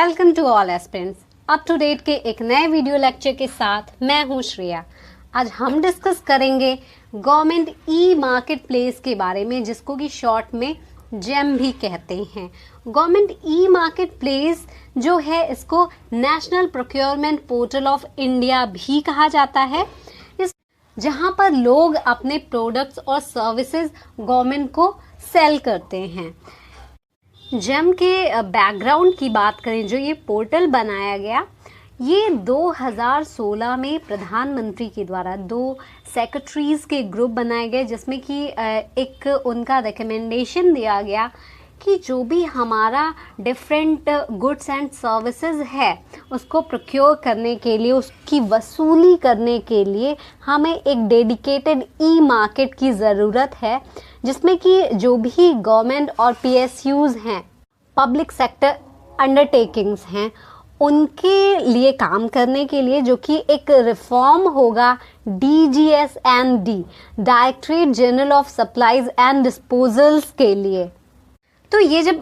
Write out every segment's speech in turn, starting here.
Welcome to all aspirants. Up to date के एक नए वीडियो लेक्चर के साथ मैं हूं श्रेया। आज हम डिस्कस करेंगे गवर्नमेंट ई मार्केट प्लेस के बारे में, जिसको कि शॉर्ट में जेम भी कहते हैं। गवर्नमेंट ई मार्केट प्लेस जो है, इसको national procurement portal of India भी कहा जाता है, जहां पर लोग अपने प्रोडक्ट्स और सर्विसेज गवर्नमेंट को सेल करते हैं। जेम के बैकग्राउंड की बात करें, जो ये पोर्टल बनाया गया, ये 2016 में प्रधानमंत्री के द्वारा 2 सेक्रेटरीज के ग्रुप बनाए गए, जिसमें कि एक उनका रिकमेंडेशन दिया गया कि जो भी हमारा डिफरेंट गुड्स एंड सर्विसेज है, उसको प्रोक्योर करने के लिए, उसकी वसूली करने के लिए हमें एक डेडिकेटेड ई मार्केट की ज़रूरत है, जिसमें कि जो भी गवर्नमेंट और पीएसयूज हैं, पब्लिक सेक्टर अंडरटेकिंग्स हैं, उनके लिए काम करने के लिए, जो कि एक रिफॉर्म होगा DGS&D, directorate general of supplies and disposals के लिए। तो ये जब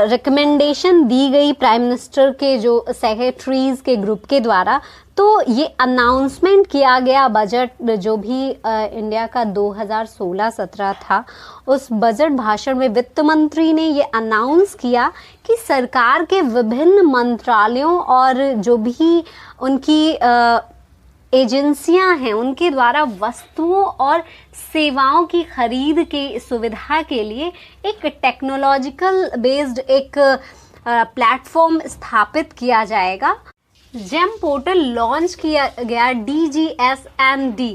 रिकमेंडेशन दी गई प्राइम मिनिस्टर के जो सेक्रेटरीज के ग्रुप के द्वारा, तो ये अनाउंसमेंट किया गया बजट जो भी इंडिया का 2016-17 था, उस बजट भाषण में वित्त मंत्री ने ये अनाउंस किया कि सरकार के विभिन्न मंत्रालयों और जो भी उनकी एजेंसियां हैं, उनके द्वारा वस्तुओं और सेवाओं की खरीद की सुविधा के लिए एक टेक्नोलॉजिकल बेस्ड एक प्लेटफॉर्म स्थापित किया जाएगा। जेम पोर्टल लॉन्च किया गया DGS&D,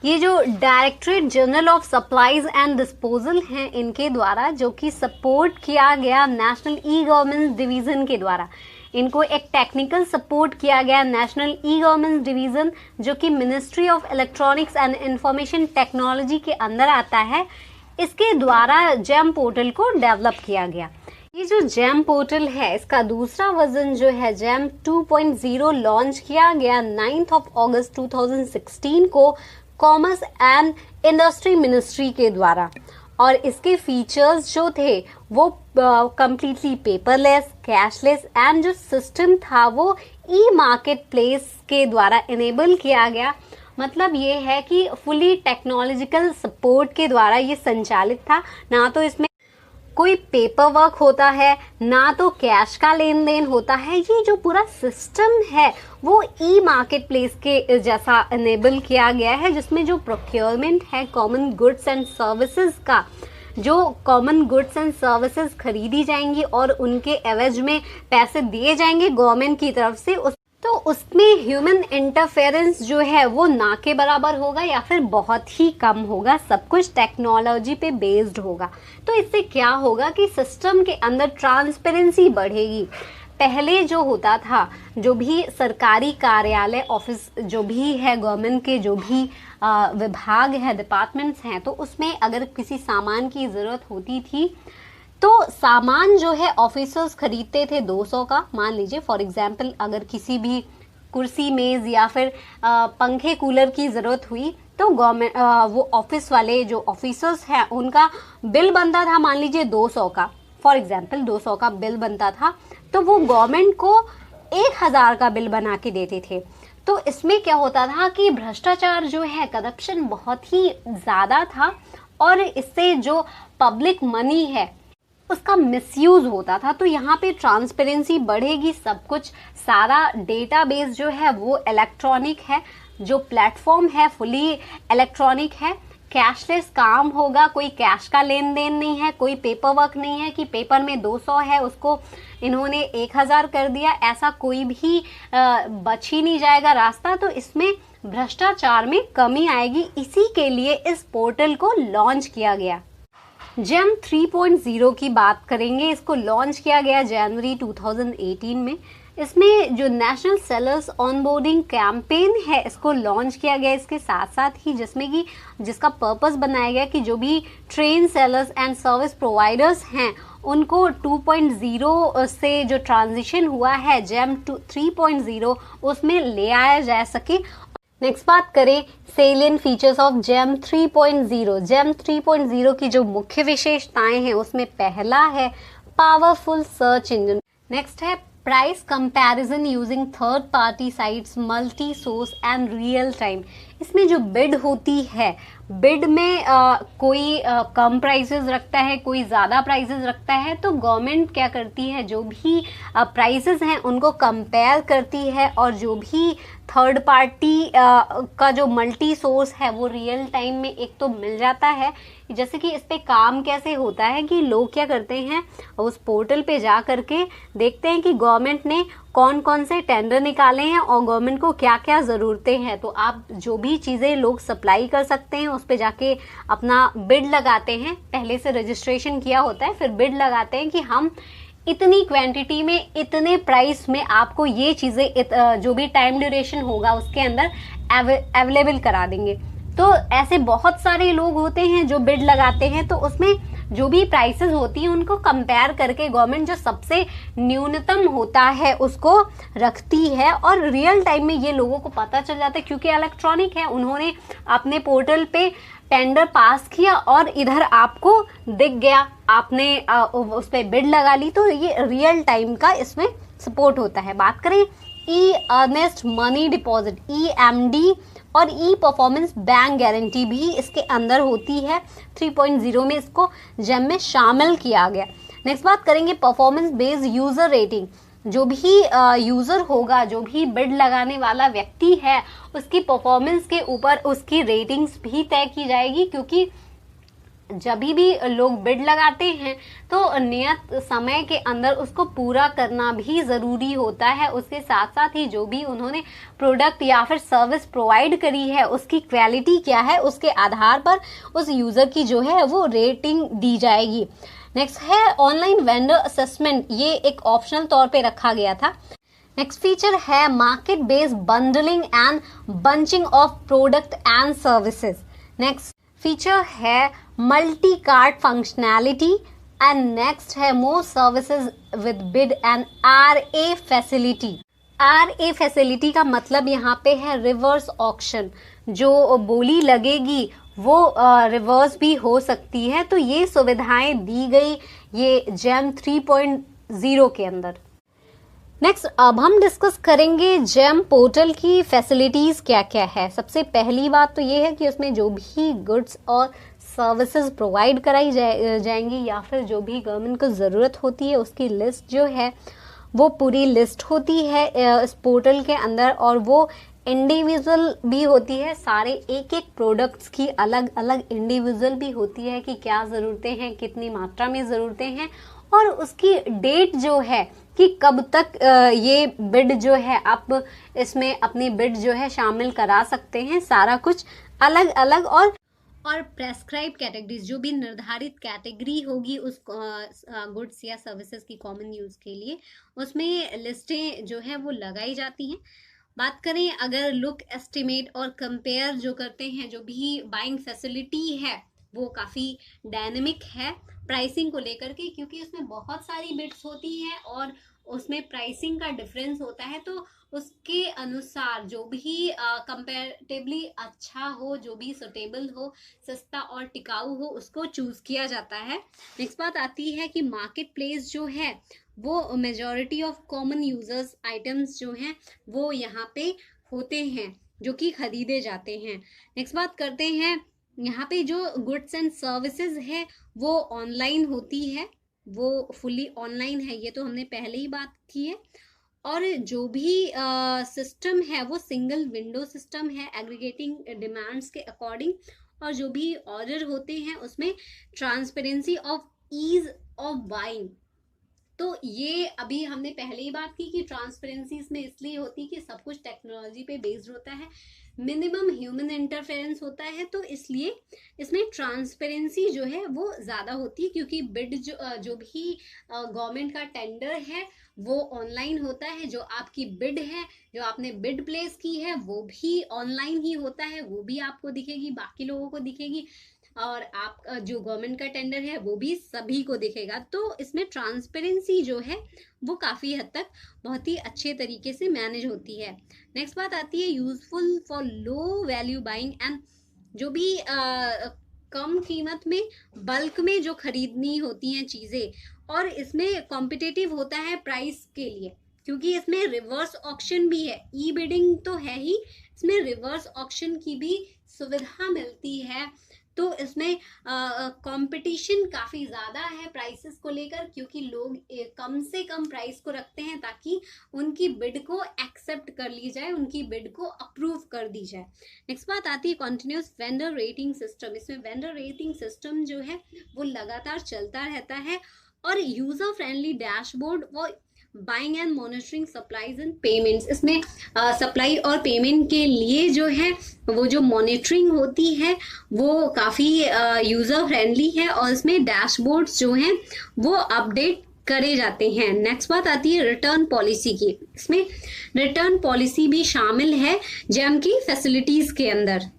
ये जो directorate general of supplies and disposal हैं, इनके द्वारा, जो कि सपोर्ट किया गया नेशनल ई गवर्नेंस डिवीजन के द्वारा। इनको एक टेक्निकल सपोर्ट किया गया नेशनल ई गवर्नेंस डिवीजन, जो कि ministry of electronics and information technology के अंदर आता है। इसके द्वारा जेम पोर्टल को डेवलप किया गया। ये जो जेम पोर्टल है, इसका दूसरा वर्जन जो है जेम 2.0 लॉन्च किया गया 9 अगस्त 2016 को कॉमर्स एंड इंडस्ट्री मिनिस्ट्री के द्वारा। और इसके फीचर्स जो थे वो कंप्लीटली पेपरलेस, कैशलेस एंड जो सिस्टम था वो ई मार्केट प्लेस के द्वारा इनेबल किया गया। मतलब ये है कि फुली टेक्नोलॉजिकल सपोर्ट के द्वारा ये संचालित था। ना तो इसमें कोई पेपर वर्क होता है, ना तो कैश का लेन देन होता है। ये जो पूरा सिस्टम है वो ई मार्केट प्लेस के जैसा इनेबल किया गया है, जिसमें जो प्रोक्योरमेंट है कॉमन गुड्स एंड सर्विसेज का, जो कॉमन गुड्स एंड सर्विसेज खरीदी जाएंगी और उनके एवज में पैसे दिए जाएंगे गवर्नमेंट की तरफ से, तो उसमें ह्यूमन इंटरफेरेंस जो है वो ना के बराबर होगा या फिर बहुत ही कम होगा। सब कुछ टेक्नोलॉजी पे बेस्ड होगा। तो इससे क्या होगा कि सिस्टम के अंदर ट्रांसपेरेंसी बढ़ेगी। पहले जो होता था, जो भी सरकारी कार्यालय, ऑफिस जो भी है गवर्नमेंट के, जो भी विभाग है, डिपार्टमेंट्स हैं, तो उसमें अगर किसी सामान की ज़रूरत होती थी, तो सामान जो है ऑफिसर्स खरीदते थे 200 का। मान लीजिए फॉर एग्जांपल, अगर किसी भी कुर्सी, मेज या फिर पंखे, कूलर की ज़रूरत हुई, तो गवर्नमेंट वो ऑफिस वाले जो ऑफिसर्स हैं, उनका बिल बनता था, मान लीजिए 200 का, फॉर एग्जांपल 200 का बिल बनता था, तो वो गवर्नमेंट को 1000 का बिल बना के देते थे। तो इसमें क्या होता था कि भ्रष्टाचार जो है, करप्शन बहुत ही ज़्यादा था, और इससे जो पब्लिक मनी है उसका मिसयूज होता था। तो यहाँ पे ट्रांसपेरेंसी बढ़ेगी। सब कुछ, सारा डेटाबेस जो है वो इलेक्ट्रॉनिक है, जो प्लेटफॉर्म है फुली इलेक्ट्रॉनिक है, कैशलेस काम होगा, कोई कैश का लेन देन नहीं है, कोई पेपर वर्क नहीं है कि पेपर में 200 है उसको इन्होंने 1000 कर दिया, ऐसा कोई भी बच ही नहीं जाएगा रास्ता। तो इसमें भ्रष्टाचार में कमी आएगी। इसी के लिए इस पोर्टल को लॉन्च किया गया। जेम 3.0 की बात करेंगे। इसको लॉन्च किया गया जनवरी 2018 में। इसमें जो नेशनल सेलर्स ऑनबोर्डिंग कैंपेन है, इसको लॉन्च किया गया इसके साथ साथ ही, जिसमें कि जिसका पर्पस बनाया गया कि जो भी train sellers and service providers हैं, उनको 2.0 से जो ट्रांजिशन हुआ है जेम 3.0, उसमें ले आया जा सके। नेक्स्ट बात करें salient features of GeM 3.0। GeM 3.0 की जो मुख्य विशेषताएं हैं, उसमें पहला है पावरफुल सर्च इंजन, नेक्स्ट है price comparison using third party sites, multi source and real time. इसमें जो बिड होती है, बिड में कोई कम प्राइसेस रखता है, कोई ज़्यादा प्राइसेस रखता है, तो गवर्नमेंट क्या करती है, जो भी प्राइसेस हैं उनको कंपेयर करती है, और जो भी थर्ड पार्टी का जो मल्टी सोर्स है वो रियल टाइम में एक तो मिल जाता है। जैसे कि इस पे काम कैसे होता है कि लोग क्या करते हैं, उस पोर्टल पे जा करके देखते हैं कि गवर्नमेंट ने कौन कौन से टेंडर निकाले हैं और गवर्नमेंट को क्या क्या ज़रूरतें हैं। तो आप जो भी चीज़ें लोग सप्लाई कर सकते हैं उस पे जाके अपना बिड लगाते हैं, पहले से रजिस्ट्रेशन किया होता है, फिर बिड लगाते हैं कि हम इतनी क्वांटिटी में इतने प्राइस में आपको ये चीज़ें जो भी टाइम ड्यूरेशन होगा उसके अंदर अवेलेबल करा देंगे। तो ऐसे बहुत सारे लोग होते हैं जो बिड लगाते हैं, तो उसमें जो भी प्राइसेस होती हैं उनको कंपेयर करके गवर्नमेंट जो सबसे न्यूनतम होता है उसको रखती है, और रियल टाइम में ये लोगों को पता चल जाता है क्योंकि इलेक्ट्रॉनिक है। उन्होंने अपने पोर्टल पे टेंडर पास किया और इधर आपको दिख गया, आपने उस पर बिड लगा ली, तो ये रियल टाइम का इसमें सपोर्ट होता है। बात करें ई अर्नेस्ट मनी डिपॉजिट, EMD और ई परफॉर्मेंस बैंक गारंटी भी इसके अंदर होती है। 3.0 में इसको जेम में शामिल किया गया। नेक्स्ट बात करेंगे परफॉर्मेंस बेस्ड यूजर रेटिंग। जो भी यूजर होगा, जो भी बिड लगाने वाला व्यक्ति है, उसकी परफॉर्मेंस के ऊपर उसकी रेटिंग्स भी तय की जाएगी, क्योंकि जब भी लोग बिड लगाते हैं तो नियत समय के अंदर उसको पूरा करना भी ज़रूरी होता है। उसके साथ साथ ही जो भी उन्होंने प्रोडक्ट या फिर सर्विस प्रोवाइड करी है उसकी क्वालिटी क्या है, उसके आधार पर उस यूज़र की जो है वो रेटिंग दी जाएगी। नेक्स्ट है ऑनलाइन वेंडर असेसमेंट, ये एक ऑप्शनल तौर पे रखा गया था। नेक्स्ट फीचर है market based bundling and bunching of product and services. Next feature है multi cart functionality, and next है more services with bid and RA facility. RA facility का मतलब यहाँ पे है रिवर्स ऑक्शन, जो बोली लगेगी वो रिवर्स भी हो सकती है। तो ये सुविधाएं दी गई ये जेम 3.0 के अंदर। नेक्स्ट अब हम डिस्कस करेंगे जेम पोर्टल की फैसिलिटीज़ क्या क्या है। सबसे पहली बात तो ये है कि उसमें जो भी गुड्स और सर्विसेज प्रोवाइड कराई जाएंगी या फिर जो भी गवर्नमेंट को ज़रूरत होती है उसकी लिस्ट जो है वो पूरी लिस्ट होती है इस पोर्टल के अंदर, और वो इंडिविजुअल भी होती है। सारे एक एक प्रोडक्ट्स की अलग अलग इंडिविजुअल भी होती है कि क्या ज़रूरतें हैं, कितनी मात्रा में ज़रूरतें हैं, और उसकी डेट जो है कि कब तक ये बिड जो है आप इसमें अपनी बिड जो है शामिल करा सकते हैं। सारा कुछ अलग अलग और प्रेस्क्राइब कैटेगरीज, जो भी निर्धारित कैटेगरी होगी उस गुड्स या सर्विसेज की कॉमन यूज के लिए, उसमें लिस्टें जो है वो लगाई जाती हैं। बात करें अगर लुक एस्टिमेट और कंपेयर जो करते हैं, जो भी बाइंग फैसिलिटी है वो काफ़ी डायनेमिक है प्राइसिंग को लेकर के, क्योंकि उसमें बहुत सारी बिड्स होती हैं और उसमें प्राइसिंग का डिफरेंस होता है। तो उसके अनुसार जो भी कंपैरेटिवली अच्छा हो, जो भी सुटेबल हो, सस्ता और टिकाऊ हो, उसको चूज किया जाता है। नेक्स्ट बात आती है कि मार्केट प्लेस जो है वो majority of common users items जो हैं वो यहाँ पे होते हैं जो कि खरीदे जाते हैं। नेक्स्ट बात करते हैं, यहाँ पे जो गुड्स एंड सर्विसेज है वो ऑनलाइन होती है, वो फुली ऑनलाइन है, ये तो हमने पहले ही बात की है। और जो भी सिस्टम है वो सिंगल विंडो सिस्टम है एग्रीगेटिंग डिमांड्स के अकॉर्डिंग, और जो भी ऑर्डर होते हैं उसमें transparency of ease of buying. तो ये अभी हमने पहले ही बात की कि ट्रांसपेरेंसी इसमें इसलिए होती है कि सब कुछ टेक्नोलॉजी पे बेस्ड होता है, मिनिमम ह्यूमन इंटरफेरेंस होता है, तो इसलिए इसमें ट्रांसपेरेंसी जो है वो ज़्यादा होती है, क्योंकि बिड जो भी गवर्नमेंट का टेंडर है वो ऑनलाइन होता है। जो आपकी बिड है, जो आपने बिड प्लेस की है, वो भी ऑनलाइन ही होता है, वो भी आपको दिखेगी, बाकी लोगों को दिखेगी, और आप जो गवर्नमेंट का टेंडर है वो भी सभी को दिखेगा। तो इसमें ट्रांसपेरेंसी जो है वो काफ़ी हद तक बहुत ही अच्छे तरीके से मैनेज होती है। नेक्स्ट बात आती है useful for low value buying and, जो भी कम कीमत में बल्क में जो खरीदनी होती हैं चीज़ें, और इसमें कॉम्पिटिटिव होता है प्राइस के लिए, क्योंकि इसमें रिवर्स ऑक्शन भी है, ई बिडिंग तो है ही, इसमें रिवर्स ऑक्शन की भी सुविधा मिलती है। तो इसमें कंपटीशन काफी ज्यादा है प्राइसेस को लेकर, क्योंकि लोग कम से कम प्राइस को रखते हैं ताकि उनकी बिड को एक्सेप्ट कर ली जाए, उनकी बिड को अप्रूव कर दी जाए। नेक्स्ट बात आती है कॉन्टिन्यूस वेंडर रेटिंग सिस्टम। इसमें वेंडर रेटिंग सिस्टम जो है वो लगातार चलता रहता है, और यूजर फ्रेंडली डैशबोर्ड वो buying and monitoring supplies and payments. इसमें सप्लाई और पेमेंट के लिए जो है वो जो मॉनिटरिंग होती है वो काफ़ी यूज़र फ्रेंडली है, और इसमें डैशबोर्ड्स जो हैं वो अपडेट करे जाते हैं। नेक्स्ट बात आती है रिटर्न पॉलिसी की। इसमें रिटर्न पॉलिसी भी शामिल है जैम की फैसिलिटीज़ के अंदर।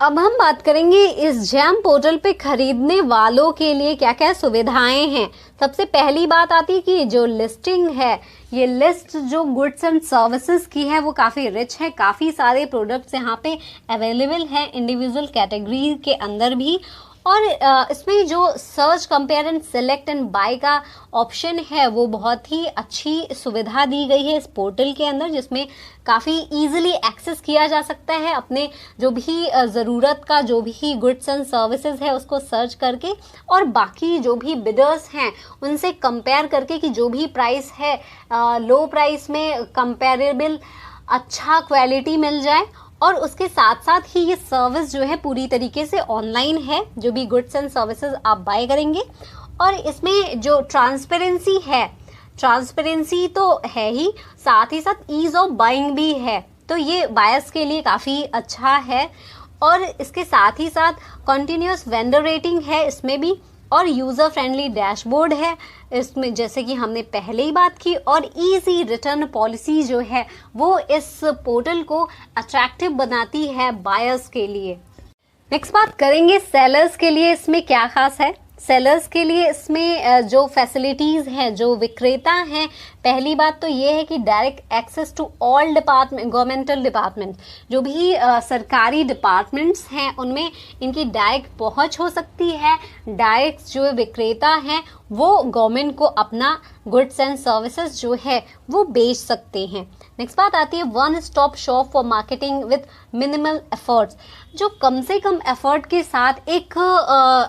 अब हम बात करेंगे इस जैम पोर्टल पे खरीदने वालों के लिए क्या क्या सुविधाएं हैं। सबसे पहली बात आती है कि जो लिस्टिंग है, ये लिस्ट जो गुड्स एंड सर्विसेज की है वो काफ़ी रिच है, काफ़ी सारे प्रोडक्ट्स यहाँ पे अवेलेबल हैं इंडिविजुअल कैटेगरी के अंदर भी। और इसमें जो search compare and select and buy का ऑप्शन है वो बहुत ही अच्छी सुविधा दी गई है इस पोर्टल के अंदर, जिसमें काफ़ी इजीली एक्सेस किया जा सकता है अपने जो भी ज़रूरत का जो भी गुड्स एंड सर्विसेज है उसको सर्च करके, और बाकी जो भी बिडर्स हैं उनसे कंपेयर करके कि जो भी प्राइस है लो प्राइस में कंपेरेबल अच्छा क्वालिटी मिल जाए। और उसके साथ साथ ही ये सर्विस जो है पूरी तरीके से ऑनलाइन है, जो भी गुड्स एंड सर्विसेज आप बाय करेंगे। और इसमें जो ट्रांसपेरेंसी है, ट्रांसपेरेंसी तो है ही, साथ ही साथ ईज ऑफ बाइंग भी है, तो ये बायर्स के लिए काफ़ी अच्छा है। और इसके साथ ही साथ कंटिन्यूअस वेंडर रेटिंग है इसमें भी, और यूज़र फ्रेंडली डैशबोर्ड है इसमें, जैसे कि हमने पहले ही बात की। और इजी रिटर्न पॉलिसी जो है वो इस पोर्टल को अट्रैक्टिव बनाती है बायर्स के लिए। नेक्स्ट बात करेंगे सेलर्स के लिए इसमें क्या खास है। सेलर्स के लिए इसमें जो फैसिलिटीज़ हैं, जो विक्रेता हैं, पहली बात तो ये है कि direct access to all department, governmental department, जो भी सरकारी डिपार्टमेंट्स हैं उनमें इनकी डायरेक्ट पहुंच हो सकती है। डायरेक्ट जो विक्रेता हैं वो गवर्नमेंट को अपना गुड्स एंड सर्विसेज जो है वो बेच सकते हैं। नेक्स्ट बात आती है one stop shop for marketing with minimal efforts. जो कम से कम एफर्ट के साथ एक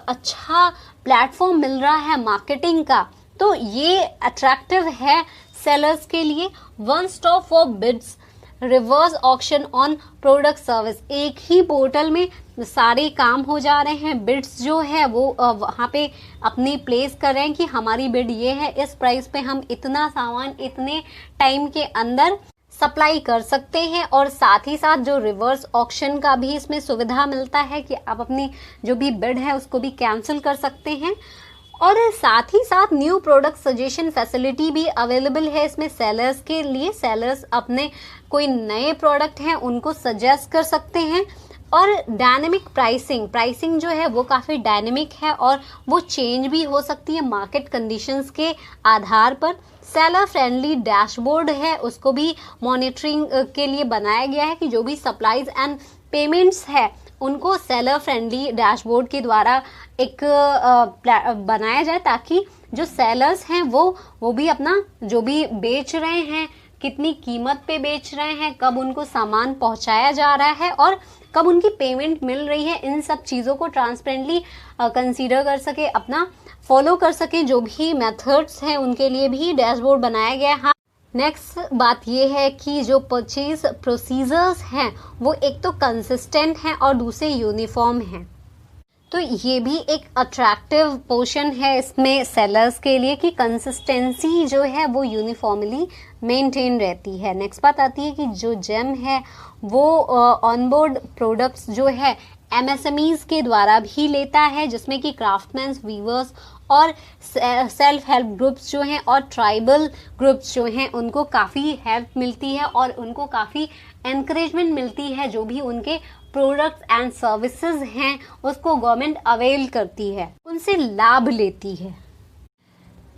अच्छा प्लेटफॉर्म मिल रहा है मार्केटिंग का, तो ये अट्रैक्टिव है सेलर्स के लिए। One stop for bids, reverse auction on product service, एक ही पोर्टल में सारे काम हो जा रहे हैं। बिड्स जो है वो वहाँ पे अपनी प्लेस कर रहे हैं कि हमारी बिड ये है, इस प्राइस पे हम इतना सामान इतने टाइम के अंदर सप्लाई कर सकते हैं। और साथ ही साथ जो रिवर्स ऑक्शन का भी इसमें सुविधा मिलता है कि आप अपनी जो भी बिड है उसको भी कैंसिल कर सकते हैं। और साथ ही साथ न्यू प्रोडक्ट सजेशन फैसिलिटी भी अवेलेबल है इसमें सेलर्स के लिए। सेलर्स अपने कोई नए प्रोडक्ट हैं उनको सजेस्ट कर सकते हैं। और डायनेमिक प्राइसिंग जो है वो काफ़ी डायनेमिक है और वो चेंज भी हो सकती है मार्केट कंडीशंस के आधार पर। सेलर फ्रेंडली डैशबोर्ड है, उसको भी मॉनिटरिंग के लिए बनाया गया है कि जो भी सप्लाईज एंड पेमेंट्स है उनको सेलर फ्रेंडली डैशबोर्ड के द्वारा एक बनाया जाए, ताकि जो सेलर्स हैं वो भी अपना जो भी बेच रहे हैं, कितनी कीमत पे बेच रहे हैं, कब उनको सामान पहुंचाया जा रहा है और कब उनकी पेमेंट मिल रही है, इन सब चीज़ों को ट्रांसपेरेंटली कंसीडर कर सके, अपना फॉलो कर सके। जो भी मेथड्स हैं उनके लिए भी डैशबोर्ड बनाया गया है। नेक्स्ट बात ये है कि जो परचेज प्रोसीजर्स हैं वो एक तो कंसिस्टेंट हैं और दूसरे यूनिफॉर्म हैं, तो ये भी एक अट्रैक्टिव पोर्शन है इसमें सेलर्स के लिए कि कंसिस्टेंसी जो है वो यूनिफॉर्मली मेंटेन रहती है। नेक्स्ट बात आती है कि जो जेम है वो ऑनबोर्ड प्रोडक्ट्स जो है MSMEs के द्वारा भी लेता है, जिसमें कि क्राफ्टमैन्स, वीवर्स और सेल्फ हेल्प ग्रुप्स जो हैं और ट्राइबल ग्रुप्स जो हैं उनको काफ़ी हेल्प मिलती है और उनको काफ़ी एनकरेजमेंट मिलती है। जो भी उनके प्रोडक्ट्स एंड सर्विसेज हैं उसको गवर्नमेंट अवेल करती है, उनसे लाभ लेती है।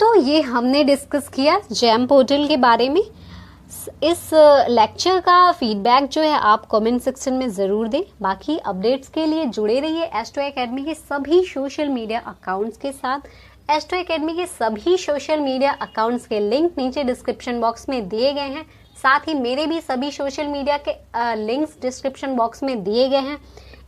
तो ये हमने डिस्कस किया जेम पोर्टल के बारे में। इस लेक्चर का फीडबैक जो है आप कमेंट सेक्शन में ज़रूर दें। बाकी अपडेट्स के लिए जुड़े रहिए S2 एकेडमी के सभी सोशल मीडिया अकाउंट्स के साथ। एस्ट्रो एकेडमी के सभी सोशल मीडिया अकाउंट्स के लिंक नीचे डिस्क्रिप्शन बॉक्स में दिए गए हैं। साथ ही मेरे भी सभी सोशल मीडिया के लिंक्स डिस्क्रिप्शन बॉक्स में दिए गए हैं।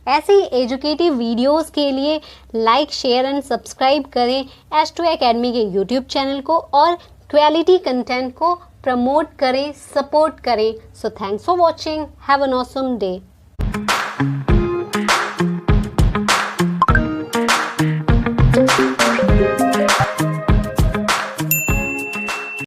ऐसे ही एजुकेटिव वीडियोस के लिए लाइक, शेयर एंड सब्सक्राइब करें एस्ट्रो एकेडमी के यूट्यूब चैनल को और क्वालिटी कंटेंट को प्रमोट करें, सपोर्ट करें। So thanks for watching, have an awesome day.